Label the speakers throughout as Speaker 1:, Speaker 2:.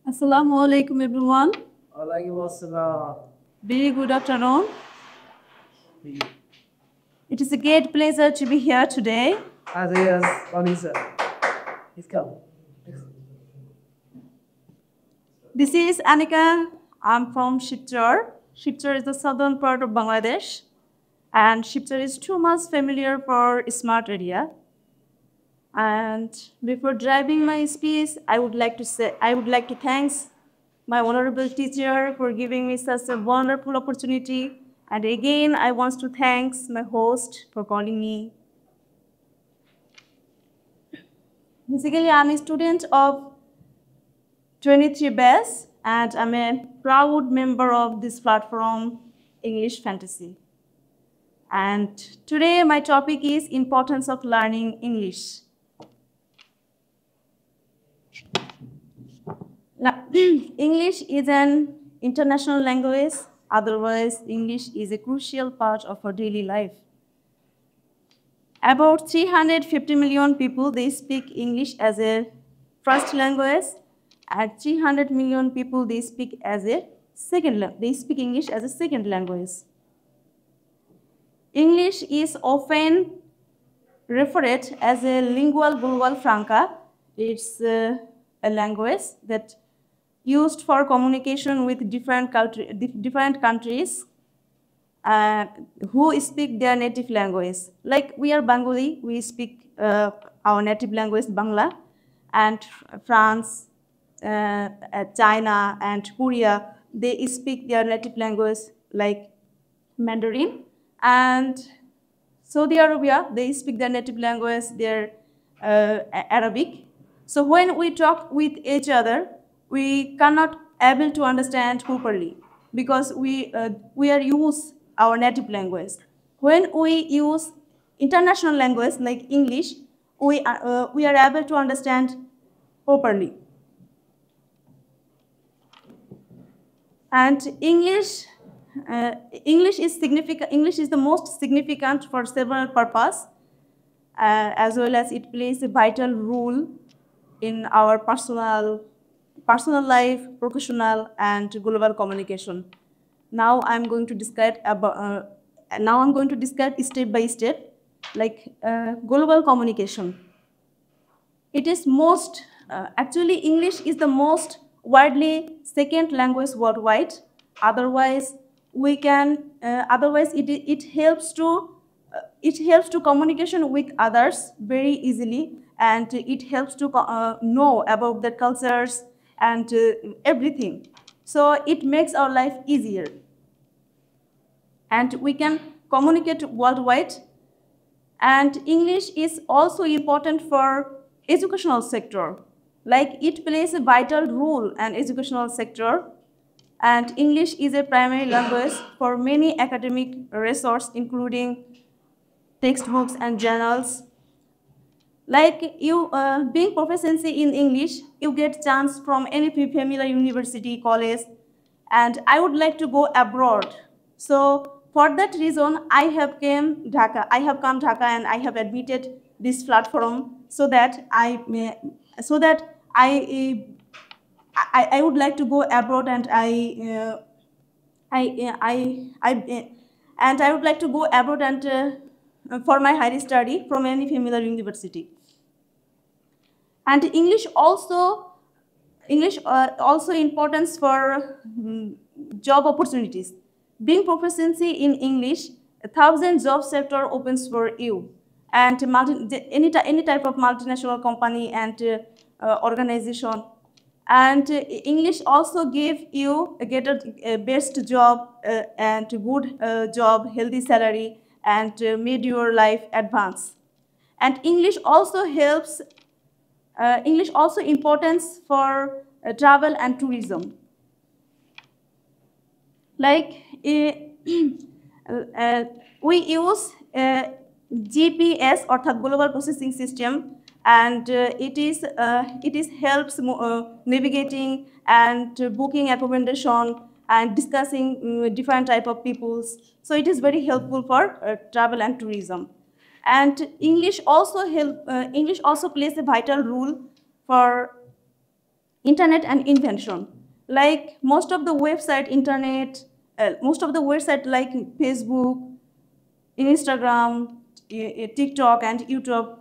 Speaker 1: Assalamu alaikum everyone.
Speaker 2: Alaikum assalam.
Speaker 1: Very good afternoon. It is a great pleasure to be here today.
Speaker 2: As yes, Vanessa. He's come.
Speaker 1: This is Anika. I'm from Shipchar. Shipchar is the southern part of Bangladesh. And Shipchar is too much familiar for smart area. And before driving my speech, I would like to thank my honorable teacher for giving me such a wonderful opportunity. And again, I want to thank my host for calling me. Basically, I'm a student of 23 BES, and I'm a proud member of this platform, English Fantasy. And today, my topic is importance of learning English. English is an international language. Otherwise, English is a crucial part of our daily life. About 350 million people, they speak English as a first language, and 300 million people, they speak English as a second language. English is often referred as a lingua franca. It's a language that used for communication with different countries who speak their native language. Like we are Bengali, we speak our native language Bangla, and France, China, and Korea, they speak their native language like Mandarin, and Saudi Arabia, they speak their native language, their Arabic. So when we talk with each other, we cannot able to understand properly because we are use our native language. When we use international language like English, we are able to understand properly. And English is significant. English is the most significant for several purposes, as well as it plays a vital role in our personal life, professional, and global communication. Now I'm going to describe step by step, like global communication. It is actually English is the most widely second language worldwide. Otherwise, it helps to communication with others very easily, and it helps to know about the cultures and everything. So it makes our life easier, and we can communicate worldwide. And English is also important for educational sector. Like it plays a vital role in educational sector, and English is a primary language for many academic resources, including textbooks and journals. Like you being proficiency in English, you get chance from any familiar university, college, and I would like to go abroad. So for that reason, I have come Dhaka, and I have admitted this platform so that I would like to go abroad, and I would like to go abroad and for my higher study from any familiar university. And English also importance for job opportunities. Being proficiency in English, 1,000 job sector opens for you, and any type of multinational company and organization. And English also give you a best job and good job, healthy salary, and made your life advance. And English also helps. English also importance for travel and tourism. Like we use GPS or global processing system, and it is helps navigating and booking accommodation and discussing different type of peoples. So it is very helpful for travel and tourism. And English also plays a vital role for internet and invention. Like most of the website most of the website like Facebook, Instagram, TikTok, and YouTube,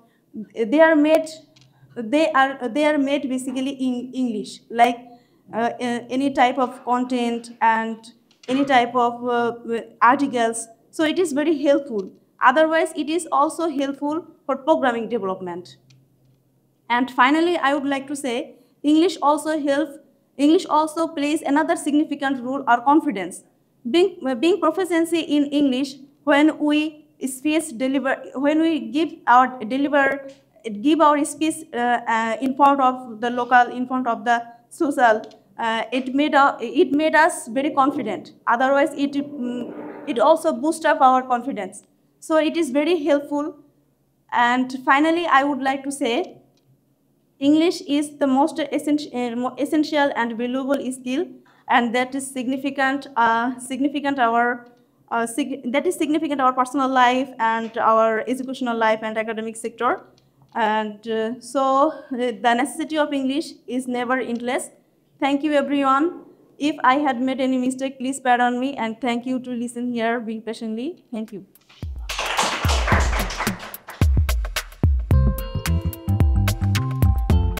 Speaker 1: they are made they are made basically in English. Like any type of content and any type of articles. So it is very helpful. Otherwise, it is also helpful for programming development. And finally, I would like to say English also plays another significant role or confidence. Being proficiency in English when we when we give our speech in front of the local, in front of the social, it made us very confident. Otherwise, it also boosts up our confidence. So it is very helpful. And finally, I would like to say English is the most essential and valuable skill, and that is significant our personal life and our educational life and academic sector. And the necessity of English is never endless. Thank you, everyone. If I had made any mistake, please pardon me, and thank you to listen here, being patiently. Thank you.